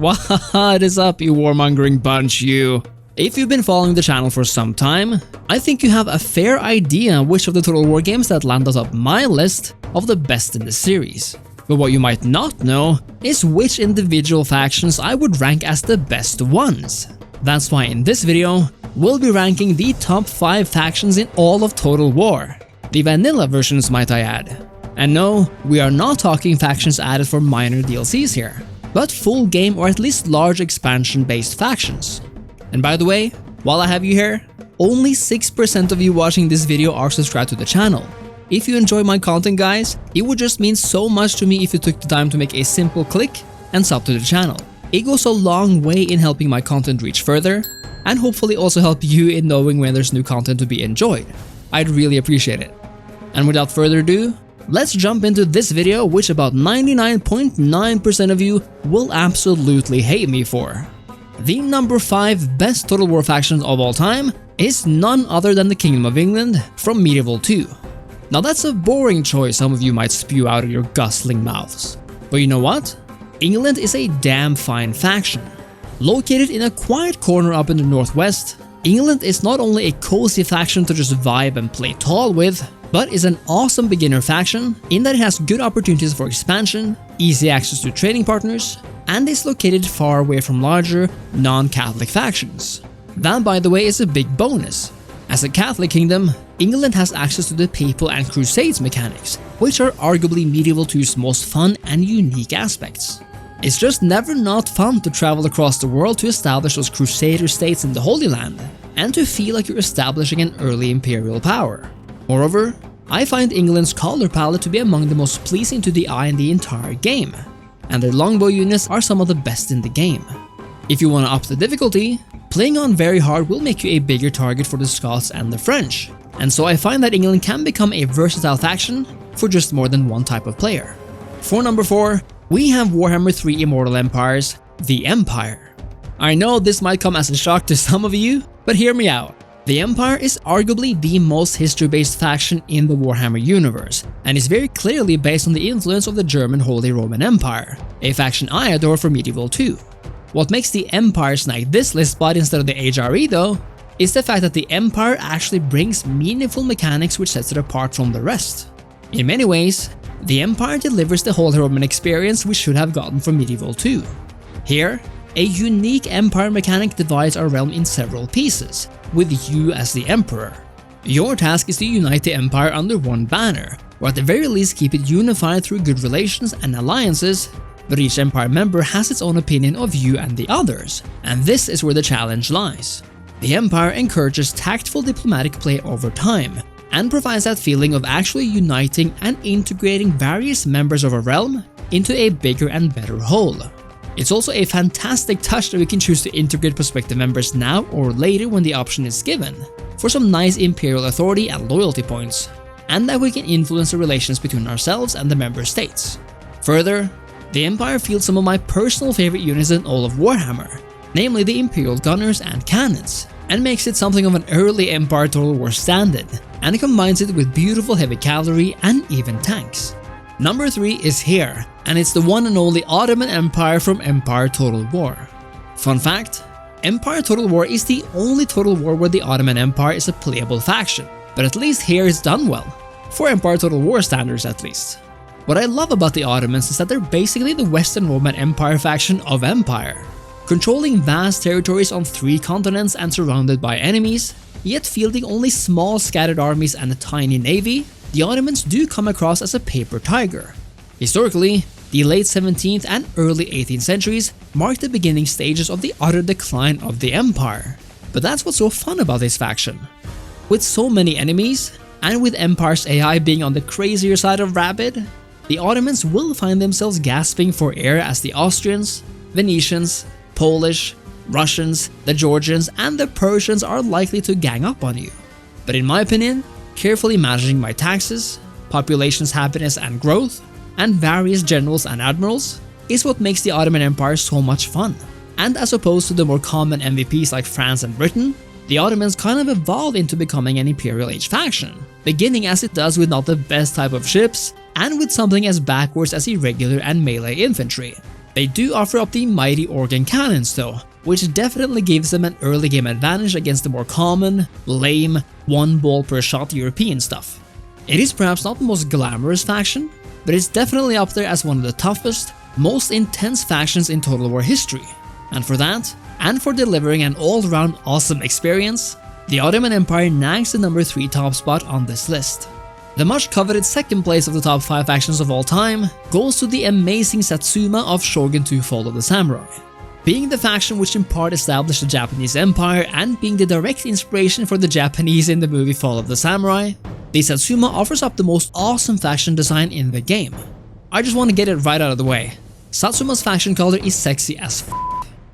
What is up, you warmongering bunch, you? If you've been following the channel for some time, I think you have a fair idea which of the Total War games that land atop my list of the best in the series. But what you might not know is which individual factions I would rank as the best ones. That's why in this video, we'll be ranking the top 5 factions in all of Total War. The vanilla versions, might I add. And no, we are not talking factions added for minor DLCs here, but full game or at least large expansion based factions. And by the way, while I have you here, only 6% of you watching this video are subscribed to the channel. If you enjoy my content, guys, it would just mean so much to me if you took the time to make a simple click and sub to the channel. It goes a long way in helping my content reach further, and hopefully also help you in knowing when there's new content to be enjoyed. I'd really appreciate it. And without further ado, let's jump into this video, which about 99.9% of you will absolutely hate me for. The number 5 best Total War factions of all time is none other than the Kingdom of England from Medieval 2. Now that's a boring choice some of you might spew out of your gustling mouths. But you know what? England is a damn fine faction. Located in a quiet corner up in the northwest, England is not only a cozy faction to just vibe and play tall with, but is an awesome beginner faction in that it has good opportunities for expansion, easy access to trading partners, and is located far away from larger, non-Catholic factions. That, by the way, is a big bonus. As a Catholic kingdom, England has access to the Papal and Crusades mechanics, which are arguably Medieval 2's most fun and unique aspects. It's just never not fun to travel across the world to establish those Crusader states in the Holy Land, and to feel like you're establishing an early imperial power. Moreover, I find England's color palette to be among the most pleasing to the eye in the entire game, and their longbow units are some of the best in the game. If you want to up the difficulty, playing on very hard will make you a bigger target for the Scots and the French, and so I find that England can become a versatile faction for just more than one type of player. For number 4, we have Warhammer 3 Immortal Empires, the Empire. I know this might come as a shock to some of you, but hear me out. The Empire is arguably the most history-based faction in the Warhammer universe, and is very clearly based on the influence of the German Holy Roman Empire, a faction I adore from Medieval 2. What makes the Empire snag this list spot instead of the HRE though, is the fact that the Empire actually brings meaningful mechanics which sets it apart from the rest. In many ways, the Empire delivers the Holy Roman experience we should have gotten from Medieval 2. Here, a unique Empire mechanic divides our realm in several pieces, with you as the Emperor. Your task is to unite the Empire under one banner, or at the very least keep it unified through good relations and alliances, but each Empire member has its own opinion of you and the others, and this is where the challenge lies. The Empire encourages tactful diplomatic play over time, and provides that feeling of actually uniting and integrating various members of a realm into a bigger and better whole. It's also a fantastic touch that we can choose to integrate prospective members now or later when the option is given, for some nice imperial authority and loyalty points, and that we can influence the relations between ourselves and the member states. Further, the Empire fields some of my personal favorite units in all of Warhammer, namely the Imperial Gunners and Cannons, and makes it something of an early Empire Total War stand-in, and combines it with beautiful heavy cavalry and even tanks. Number 3 is here, and it's the one and only Ottoman Empire from Empire Total War. Fun fact, Empire Total War is the only Total War where the Ottoman Empire is a playable faction, but at least here it's done well, for Empire Total War standards at least. What I love about the Ottomans is that they're basically the Western Roman Empire faction of Empire, controlling vast territories on 3 continents and surrounded by enemies, yet fielding only small scattered armies and a tiny navy. The Ottomans do come across as a paper tiger. Historically, the late 17th and early 18th centuries marked the beginning stages of the utter decline of the empire. But that's what's so fun about this faction. With so many enemies, and with Empire's AI being on the crazier side of rabid, the Ottomans will find themselves gasping for air as the Austrians, Venetians, Polish, Russians, the Georgians, and the Persians are likely to gang up on you. But in my opinion, carefully managing my taxes, population's happiness and growth, and various generals and admirals is what makes the Ottoman Empire so much fun. And as opposed to the more common MVPs like France and Britain, the Ottomans kind of evolved into becoming an Imperial Age faction, beginning as it does with not the best type of ships, and with something as backwards as irregular and melee infantry. They do offer up the mighty organ cannons though, which definitely gives them an early game advantage against the more common, lame, one ball per shot European stuff. It is perhaps not the most glamorous faction, but it's definitely up there as one of the toughest, most intense factions in Total War history. And for that, and for delivering an all-round awesome experience, the Ottoman Empire nags the number 3 top spot on this list. The much coveted second place of the top 5 factions of all time goes to the amazing Satsuma of Shogun II Fall of the Samurai. Being the faction which in part established the Japanese Empire and being the direct inspiration for the Japanese in the movie Fall of the Samurai, the Satsuma offers up the most awesome faction design in the game. I just want to get it right out of the way. Satsuma's faction color is sexy as f***.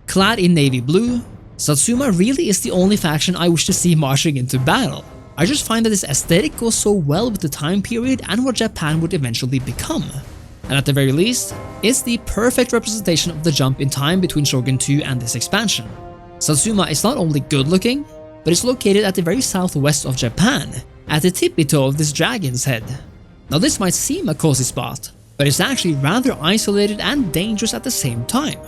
Clad in navy blue, Satsuma really is the only faction I wish to see marching into battle. I just find that this aesthetic goes so well with the time period and what Japan would eventually become. And at the very least, it's the perfect representation of the jump in time between Shogun II and this expansion. Satsuma is not only good looking, but it's located at the very southwest of Japan, at the tippy toe of this dragon's head. Now this might seem a cozy spot, but it's actually rather isolated and dangerous at the same time.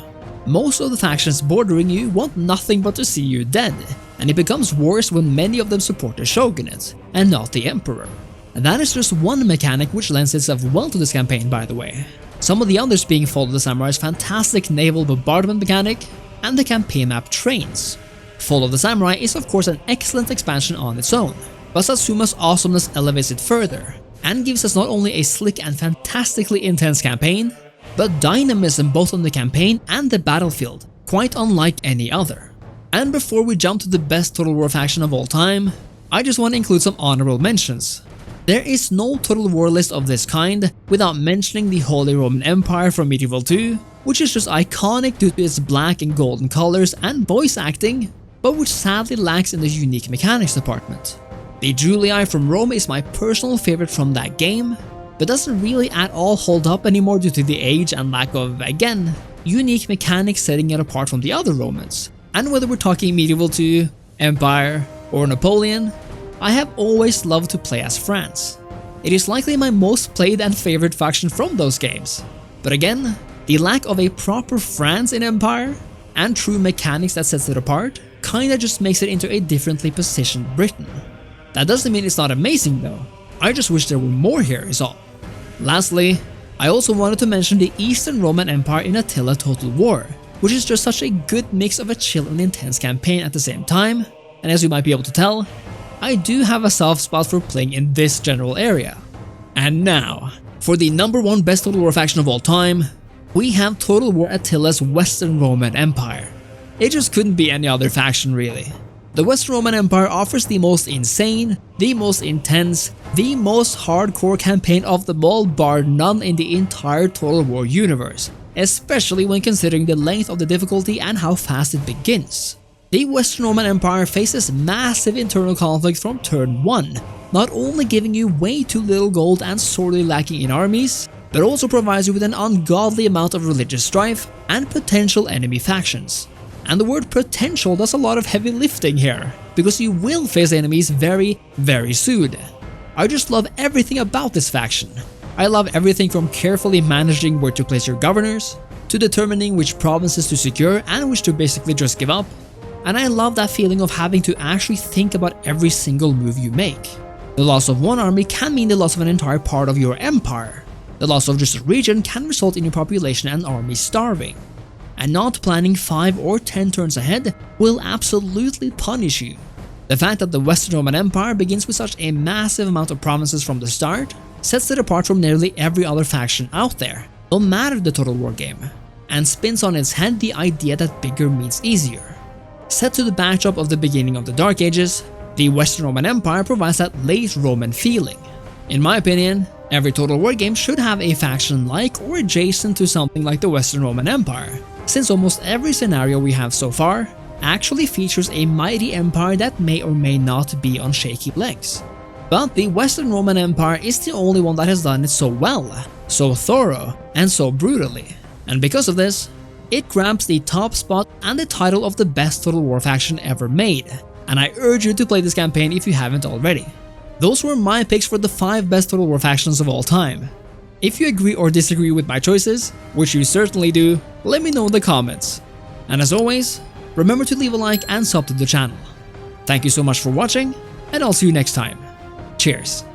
Most of the factions bordering you want nothing but to see you dead, and it becomes worse when many of them support the shogunate, and not the emperor. And that is just one mechanic which lends itself well to this campaign, by the way. Some of the others being Fall of the Samurai's fantastic naval bombardment mechanic, and the campaign map Trains. Fall of the Samurai is of course an excellent expansion on its own, but Satsuma's awesomeness elevates it further, and gives us not only a slick and fantastically intense campaign, but dynamism both on the campaign and the battlefield, quite unlike any other. And before we jump to the best Total War faction of all time, I just want to include some honorable mentions. There is no Total War list of this kind without mentioning the Holy Roman Empire from Medieval 2, which is just iconic due to its black and golden colors and voice acting, but which sadly lacks in the unique mechanics department. The Julii from Rome is my personal favorite from that game, but doesn't really at all hold up anymore due to the age and lack of, again, unique mechanics setting it apart from the other Romans. And whether we're talking Medieval 2, Empire, or Napoleon, I have always loved to play as France. It is likely my most played and favorite faction from those games. But again, the lack of a proper France in Empire, and true mechanics that sets it apart, kinda just makes it into a differently positioned Britain. That doesn't mean it's not amazing though, I just wish there were more here is all. Lastly, I also wanted to mention the Eastern Roman Empire in Attila Total War, which is just such a good mix of a chill and intense campaign at the same time, and as you might be able to tell, I do have a soft spot for playing in this general area. And now, for the number 1 best Total War faction of all time, we have Total War Attila's Western Roman Empire. It just couldn't be any other faction really. The Western Roman Empire offers the most insane, the most intense, the most hardcore campaign of them all bar none in the entire Total War universe, especially when considering the length of the difficulty and how fast it begins. The Western Roman Empire faces massive internal conflict from turn 1, not only giving you way too little gold and sorely lacking in armies, but also provides you with an ungodly amount of religious strife and potential enemy factions. And the word potential does a lot of heavy lifting here, because you will face enemies very, very soon. I just love everything about this faction. I love everything from carefully managing where to place your governors, to determining which provinces to secure and which to basically just give up. And I love that feeling of having to actually think about every single move you make. The loss of one army can mean the loss of an entire part of your empire. The loss of just a region can result in your population and army starving. And not planning 5 or 10 turns ahead will absolutely punish you. The fact that the Western Roman Empire begins with such a massive amount of provinces from the start sets it apart from nearly every other faction out there, no matter the Total War game, and spins on its head the idea that bigger means easier. Set to the backdrop of the beginning of the Dark Ages, the Western Roman Empire provides that late Roman feeling. In my opinion, every Total War game should have a faction like or adjacent to something like the Western Roman Empire, since almost every scenario we have so far actually features a mighty empire that may or may not be on shaky legs. But the Western Roman Empire is the only one that has done it so well, so thorough, and so brutally. And because of this, it grabs the top spot and the title of the best Total War faction ever made, and I urge you to play this campaign if you haven't already. Those were my picks for the 5 best Total War factions of all time. If you agree or disagree with my choices, which you certainly do, let me know in the comments. And as always, remember to leave a like and sub to the channel. Thank you so much for watching, and I'll see you next time. Cheers!